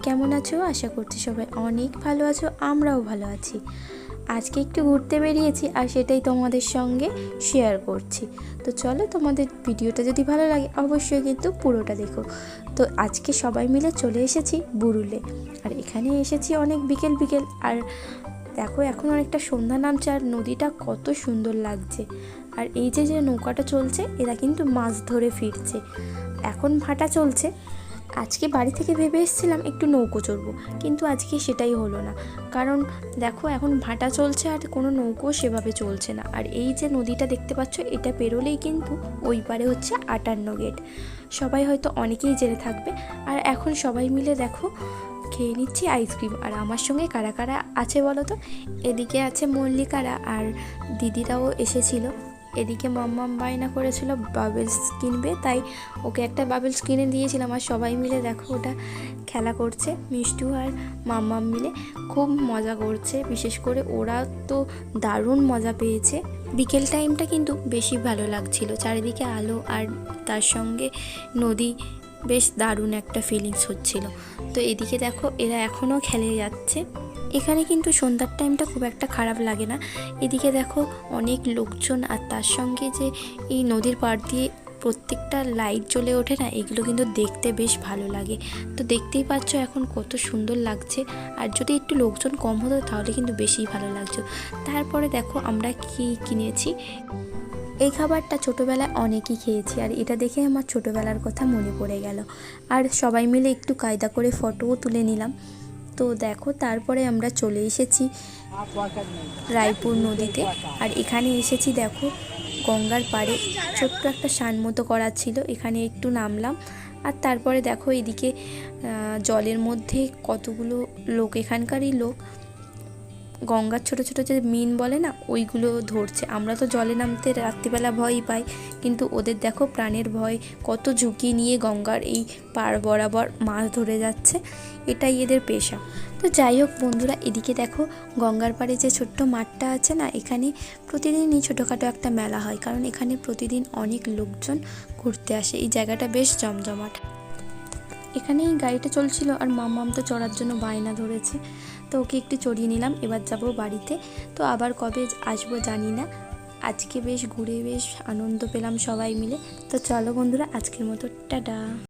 কেমন আছো? আশা করছি সবাই অনেক ভালো আছো, আমরাও ভালো আছি। আজকে একটু ঘুরতে বেরিয়েছি আর সেটাই তোমাদের সঙ্গে শেয়ার করছি। তো চলো, তোমাদের ভিডিওটা যদি ভালো লাগে অবশ্যই কিন্তু পুরোটা দেখো। তো আজকে সবাই মিলে চলে এসেছি বুরুলে, আর এখানে এসেছি অনেক বিকেল বিকেল। আর দেখো এখন অনেকটা সন্ধ্যা নামছে আর নদীটা কত সুন্দর লাগছে। আর এই যে যে নৌকাটা চলছে, এরা কিন্তু মাছ ধরে ফিরছে। এখন ভাটা চলছে। আজকে বাড়ি থেকে ভেবে এসেছিলাম একটু নৌকো চড়বো, কিন্তু আজকে সেটাই হলো না। কারণ দেখো এখন ভাটা চলছে আর কোনো নৌকো সেভাবে চলছে না। আর এই যে নদীটা দেখতে পাচ্ছ, এটা পেরোলেই কিন্তু ওই পারে হচ্ছে 58 গেট। সবাই হয়তো অনেকেই জেনে থাকবে। আর এখন সবাই মিলে দেখো খেয়ে নিচ্ছি আইসক্রিম। আর আমার সঙ্গে কারা কারা আছে বলো তো? এদিকে আছে মল্লিকারা, আর দিদিরাও এসেছিল। এদিকে মাম্মাম বায়না করেছিল বাবেলস কিনবে, তাই ওকে একটা বাবেলস কিনে দিয়েছিলাম। আর সবাই মিলে দেখো ওটা খেলা করছে, মিষ্টু আর মাম্মাম মিলে খুব মজা করছে। বিশেষ করে ওরা তো দারুণ মজা পেয়েছে। বিকেল টাইমটা কিন্তু বেশি ভালো লাগছিল, চারিদিকে আলো আর তার সঙ্গে নদী, বেশ দারুণ একটা ফিলিংস হচ্ছিল। তো এদিকে দেখো এরা এখনও খেলে যাচ্ছে। এখানে কিন্তু সন্ধ্যার টাইমটা খুব একটা খারাপ লাগে না। এদিকে দেখো অনেক লোকজন, আর তার সঙ্গে যে এই নদীর পাড় দিয়ে প্রত্যেকটা লাইট জ্বলে ওঠে না, এগুলো কিন্তু দেখতে বেশ ভালো লাগে। তো দেখতেই পাচ্ছ এখন কত সুন্দর লাগছে। আর যদি একটু লোকজন কম হতো তাহলে কিন্তু বেশি ভালো লাগতো। তারপরে দেখো আমরা কি কিনেছি। এই খাবারটা ছোটোবেলায় অনেকই খেয়েছি, আর এটা দেখে আমার ছোটোবেলার কথা মনে পড়ে গেল। আর সবাই মিলে একটু কায়দা করে ফটোও তুলে নিলাম। তো দেখো তারপরে আমরা চলে এসেছি রায়পুর নদীতে। আর এখানে এসেছি দেখো গঙ্গার পাড়ে ছোট্ট একটা স্নান মতো করার ছিল, এখানে একটু নামলাম। আর তারপরে দেখো এদিকে জলের মধ্যে কতগুলো লোক, এখানকারই লোক, গঙ্গার ছোট ছোট যে মিন বলে না, ওইগুলো ধরছে। আমরা তো জলে নামতে রাত্রিবেলা ভয়ই পাই, কিন্তু ওদের দেখো প্রাণের ভয়, কত ঝুঁকি নিয়ে গঙ্গার এই পাড় বরাবর মাছ ধরে যাচ্ছে। এটাই এদের পেশা। তো যাই হোক বন্ধুরা, এদিকে দেখো গঙ্গার পাড়ে যে ছোট্ট মাঠটা আছে না, এখানে প্রতিদিনই ছোটোখাটো একটা মেলা হয়, কারণ এখানে প্রতিদিন অনেক লোকজন ঘুরতে আসে। এই জায়গাটা বেশ জমজমাট। এখানেই গাড়িটা চলছিল আর মাম্মাম তো চড়ার জন্য বায়না ধরেছে, তো ওকে একটু চড়িয়ে নিলাম। এবার যাব বাড়িতে। তো আবার কবে আসবো জানি না। আজকে বেশ ঘুরে বেশ আনন্দ পেলাম সবাই মিলে। তো চলো বন্ধুরা, আজকের মতো টাটা।